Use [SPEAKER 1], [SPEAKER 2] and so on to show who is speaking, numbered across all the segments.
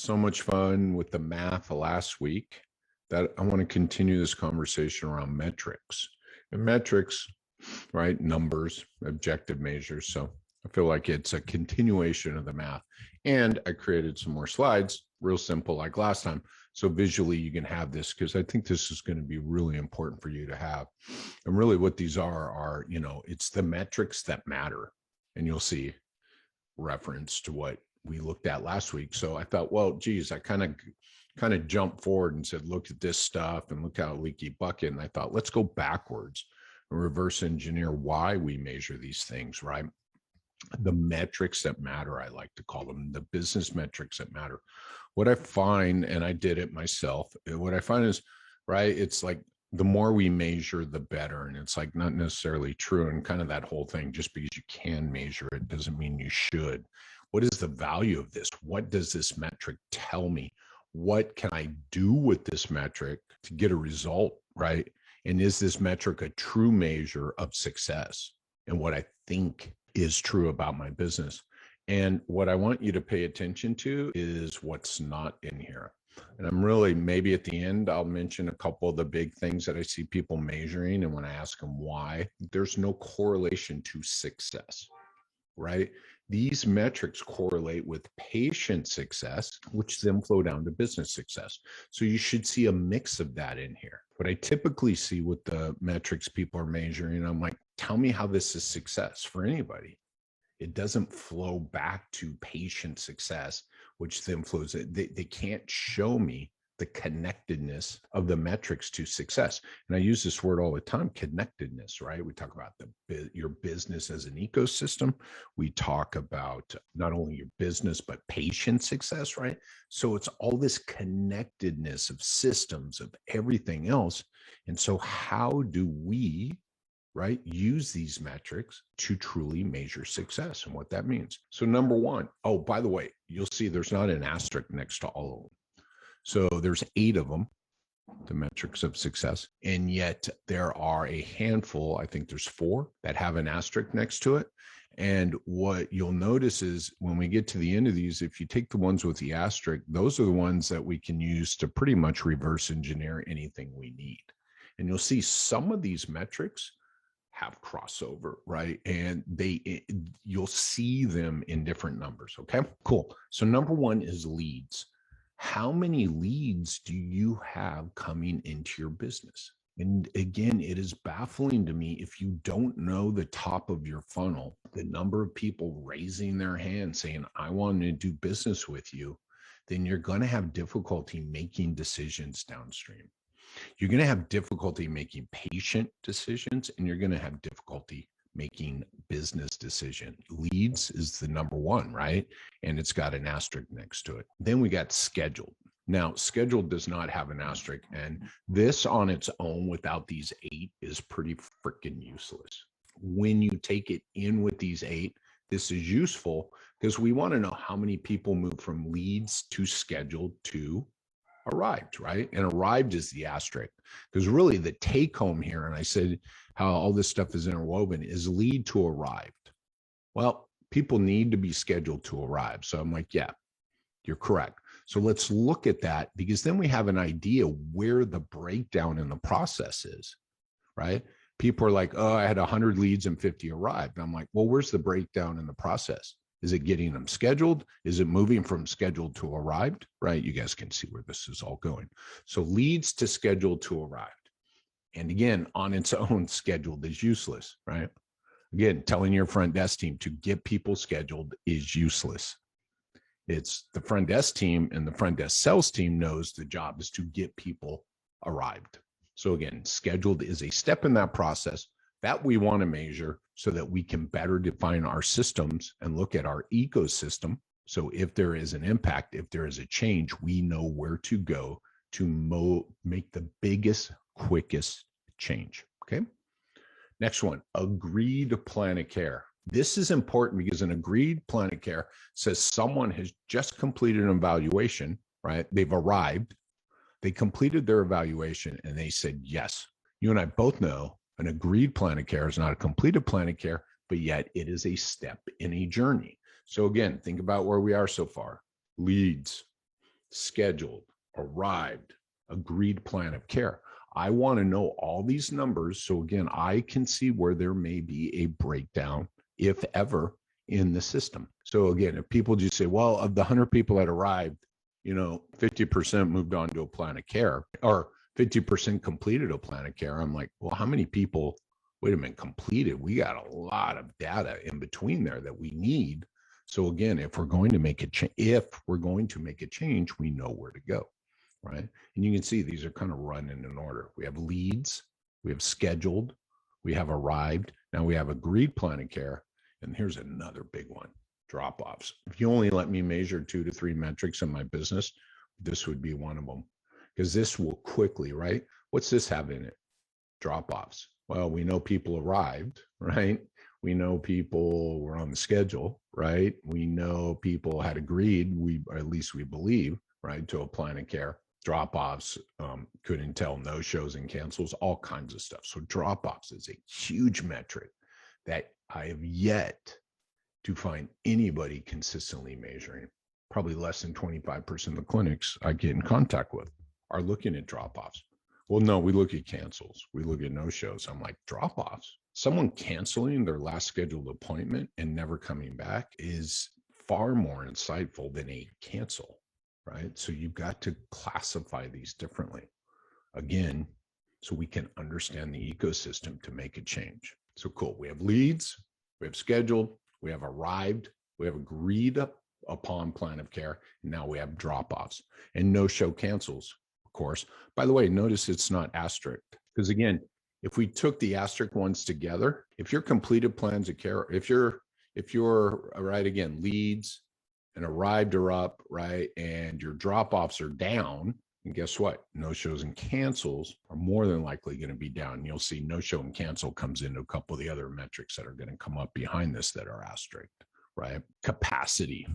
[SPEAKER 1] so much fun with the math last week that I want to continue this conversation around metrics. And metrics, right? Numbers, objective measures. So I feel like it's a continuation of the math. And I created some more slides, real simple like last time. So visually you can have this because I think this is going to be really important for you to have. And really what these are, it's the metrics that matter. And you'll see reference to what we looked at last week. So I thought, well, geez, I kind of jumped forward and said, look at this stuff and look how leaky bucket. And I thought, let's go backwards and reverse engineer why we measure these things, right? The metrics that matter, I like to call them, the business metrics that matter. What I find, and I did it myself, what I find is, right, it's like the more we measure, the better. And it's like not necessarily true. And kind of that whole thing, just because you can measure it doesn't mean you should. What is the value of this? What does this metric tell me? What can I do with this metric to get a result, right? And is this metric a true measure of success and what I think is true about my business? And what I want you to pay attention to is what's not in here. And I'm really, maybe at the end, I'll mention a couple of the big things that I see people measuring. And when I ask them why, there's no correlation to success, right? These metrics correlate with patient success, which then flow down to business success. So you should see a mix of that in here. What I typically see with the metrics people are measuring, I'm like, tell me how this is success for anybody. It doesn't flow back to patient success, which then flows. They can't show me the connectedness of the metrics to success. And I use this word all the time, connectedness, right? We talk about your business as an ecosystem. We talk about not only your business, but patient success, right? So it's all this connectedness of systems, of everything else. And so how do we, right, use these metrics to truly measure success and what that means? So number one, oh, by the way, you'll see there's not an asterisk next to all of them. So there's 8 of them, the metrics of success. And yet there are a handful, I think there's 4 that have an asterisk next to it. And what you'll notice is when we get to the end of these, if you take the ones with the asterisk, those are the ones that we can use to pretty much reverse engineer anything we need. And you'll see some of these metrics have crossover, right? And you'll see them in different numbers. Okay, cool. So number 1 is leads. How many leads do you have coming into your business? And again, it is baffling to me if you don't know the top of your funnel, the number of people raising their hand saying, I want to do business with you, then you're going to have difficulty making decisions downstream. You're going to have difficulty making patient decisions, and you're going to have difficulty making business decision. Leads is the number 1, right? And it's got an asterisk next to it. Then we got scheduled. Now, scheduled does not have an asterisk, and this on its own without these 8 is pretty freaking useless. When you take it in with these 8, this is useful because we want to know how many people move from leads to scheduled to arrived, right? And arrived is the asterisk, because really the take home here, and I said how all this stuff is interwoven, is lead to arrived. Well, people need to be scheduled to arrive. So I'm like, yeah, you're correct. So let's look at that, because then we have an idea where the breakdown in the process is, right? People are like, oh, I had 100 leads and 50 arrived. And I'm like, well, where's the breakdown in the process? Is it getting them scheduled? Is it moving from scheduled to arrived? Right? You guys can see where this is all going. So leads to scheduled to arrived. And again, on its own, scheduled is useless, right? Again, telling your front desk team to get people scheduled is useless. It's the front desk team, and the front desk sales team knows the job is to get people arrived. So again, scheduled is a step in that process that we want to measure so that we can better define our systems and look at our ecosystem. So if there is an impact, if there is a change, we know where to go to make the biggest, quickest change. Okay. Next one, agreed plan of care. This is important because an agreed plan of care says someone has just completed an evaluation, right? They've arrived, they completed their evaluation, and they said, yes. You and I both know an agreed plan of care is not a completed plan of care, but yet it is a step in a journey. So again, think about where we are so far. Leads, scheduled, arrived, agreed plan of care. I want to know all these numbers. So again, I can see where there may be a breakdown, if ever, in the system. So again, if people just say, well, of the 100 people that arrived, 50% moved on to a plan of care, or 50% completed a plan of care. I'm like, well, how many people, wait a minute, completed? We got a lot of data in between there that we need. So again, if we're going to make a change, we know where to go, right? And you can see these are kind of run in an order. We have leads, we have scheduled, we have arrived, now we have agreed plan of care, and here's another big one, drop-offs. If you only let me measure 2 to 3 metrics in my business, this would be one of them, because this will quickly, right? What's this have in it? Drop-offs. Well, we know people arrived, right? We know people were on the schedule, right? We know people had agreed, or at least we believe, right, to a plan of care. Drop-offs, couldn't tell, no shows and cancels, all kinds of stuff. So drop-offs is a huge metric that I have yet to find anybody consistently measuring. Probably less than 25% of the clinics I get in contact with are looking at drop-offs. Well, no, we look at cancels. We look at no-shows. I'm like, drop-offs? Someone canceling their last scheduled appointment and never coming back is far more insightful than a cancel, right? So you've got to classify these differently. Again, so we can understand the ecosystem to make a change. So cool. We have leads, we have scheduled, we have arrived, we have agreed upon plan of care, and now we have drop-offs and no-show cancels, of course. By the way, notice it's not asterisk, because again, if we took the asterisk ones together, if your completed plans of care, if you're right, again, leads and arrived are up, right, and your drop-offs are down, and guess what? No-shows and cancels are more than likely going to be down. You'll see no-show and cancel comes into a couple of the other metrics that are going to come up behind this that are asterisk, right? Capacity.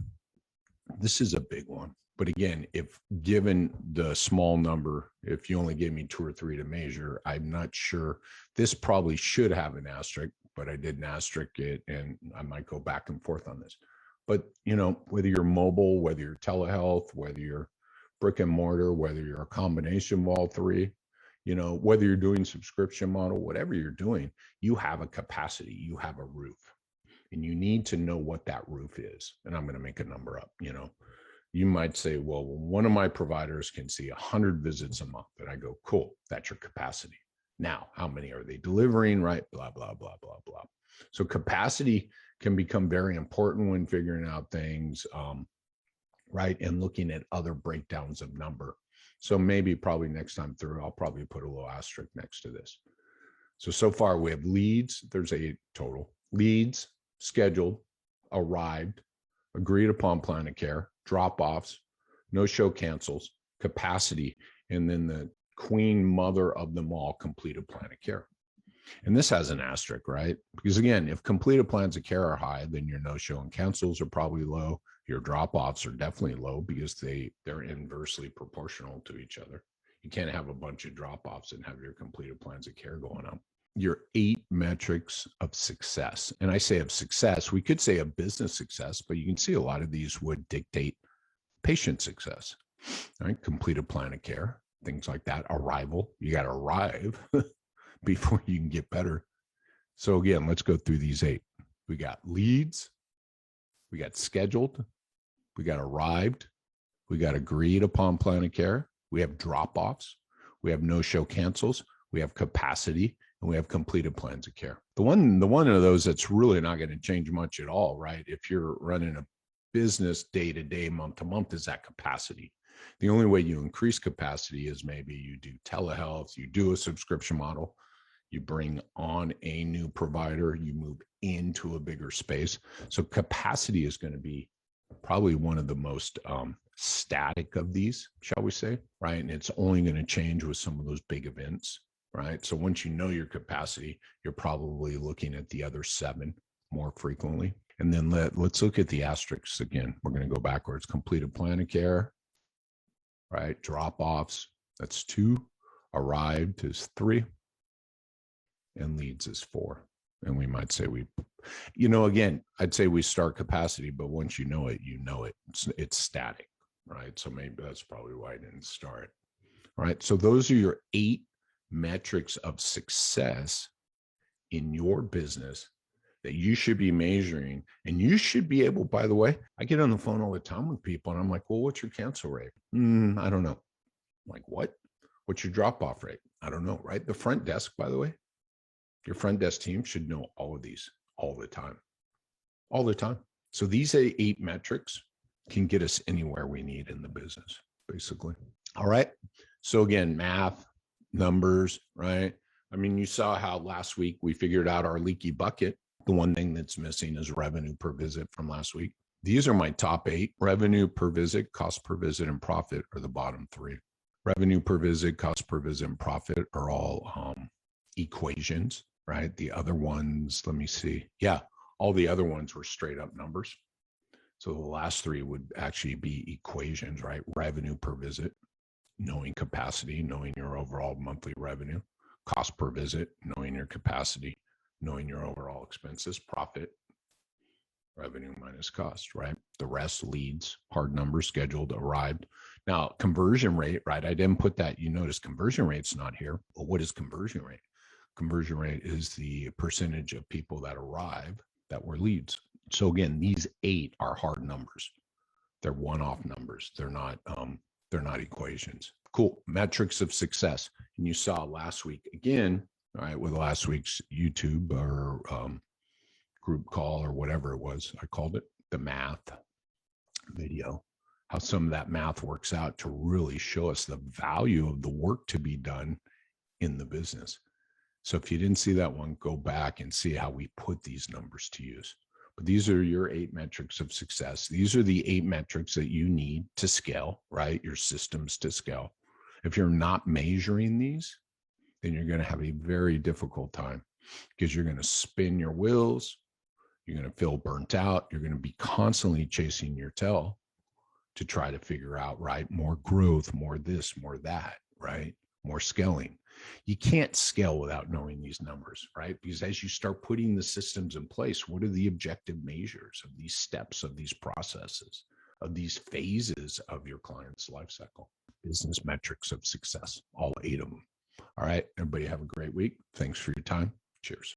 [SPEAKER 1] This is a big one. But again, if given the small number, if you only gave me 2 or 3 to measure, I'm not sure. This probably should have an asterisk, but I didn't asterisk it, and I might go back and forth on this. But, whether you're mobile, whether you're telehealth, whether you're brick and mortar, whether you're a combination of all 3, whether you're doing subscription model, whatever you're doing, you have a capacity, you have a roof, and you need to know what that roof is. And I'm going to make a number up, You might say, well, one of my providers can see 100 visits a month. And I go, cool, that's your capacity. Now, how many are they delivering, right? Blah, blah, blah, blah, blah. So capacity can become very important when figuring out things, right? And looking at other breakdowns of number. So probably next time through, I'll probably put a little asterisk next to this. So far we have leads. There's 8 total. Leads, scheduled, arrived, agreed upon plan of care, drop-offs, no-show cancels, capacity, and then the queen mother of them all, completed plan of care. And this has an asterisk, right? Because again, if completed plans of care are high, then your no-show and cancels are probably low. Your drop-offs are definitely low because they're inversely proportional to each other. You can't have a bunch of drop-offs and have your completed plans of care going up. Your 8 metrics of success. And I say of success, we could say of business success, but you can see a lot of these would dictate patient success, right? Completed plan of care, things like that. Arrival, you got to arrive before you can get better. So again, let's go through these 8. We got leads, we got scheduled, we got arrived, we got agreed upon plan of care, we have drop-offs, we have no-show cancels, we have capacity, and we have completed plans of care. The one of those that's really not going to change much at all, right? If you're running a business day to day, month to month, is that capacity. The only way you increase capacity is maybe you do telehealth, you do a subscription model, you bring on a new provider, you move into a bigger space. So capacity is going to be probably one of the most static of these, shall we say, right? And it's only going to change with some of those big events. Right. So once you know your capacity, you're probably looking at the other 7 more frequently. And then let's look at the asterisks again. We're going to go backwards. Completed plan of care, right? Drop-offs, that's 2. Arrived is 3. And leads is 4. And we might say again, I'd say we start capacity, but once you know it, it's static. right? So maybe that's probably why I didn't start. All right. So those are your 8 metrics of success in your business that you should be measuring. And you should be able, by the way, I get on the phone all the time with people and I'm like, well, what's your cancel rate? I don't know. I'm like, what? What's your drop off rate? I don't know, right? The front desk, by the way, your front desk team should know all of these all the time, all the time. So these 8 metrics can get us anywhere we need in the business, basically. All right. So again, math, numbers, right? I mean, you saw how last week we figured out our leaky bucket. The one thing that's missing is revenue per visit from last week. These are my top 8. Revenue per visit, cost per visit, and profit are the bottom 3. Revenue per visit, cost per visit, and profit are all equations, right? The other ones, let me see. Yeah, all the other ones were straight up numbers. So the last 3 would actually be equations, right? Revenue per visit, knowing capacity, knowing your overall monthly revenue, cost per visit, knowing your capacity, knowing your overall expenses, profit, revenue minus cost, right? The rest, leads, hard numbers, scheduled, arrived. Now, conversion rate, right? I didn't put that. You notice conversion rate's not here. Well, what is conversion rate? Conversion rate is the percentage of people that arrive that were leads. So again, these 8 are hard numbers. They're one-off numbers. They're not equations. Cool. Metrics of success. And you saw last week again, all right, with last week's YouTube or group call or whatever it was, I called it the math video, how some of that math works out to really show us the value of the work to be done in the business. So if you didn't see that one, go back and see how we put these numbers to use. But these are your 8 metrics of success. These are the 8 metrics that you need to scale, right? Your systems to scale. If you're not measuring these, then you're going to have a very difficult time because you're going to spin your wheels. You're going to feel burnt out. You're going to be constantly chasing your tail to try to figure out, right? More growth, more this, more that, right? More scaling. You can't scale without knowing these numbers, right? Because as you start putting the systems in place, what are the objective measures of these steps, of these processes, of these phases of your client's life cycle? Business metrics of success, all 8 of them. All right, everybody have a great week. Thanks for your time. Cheers.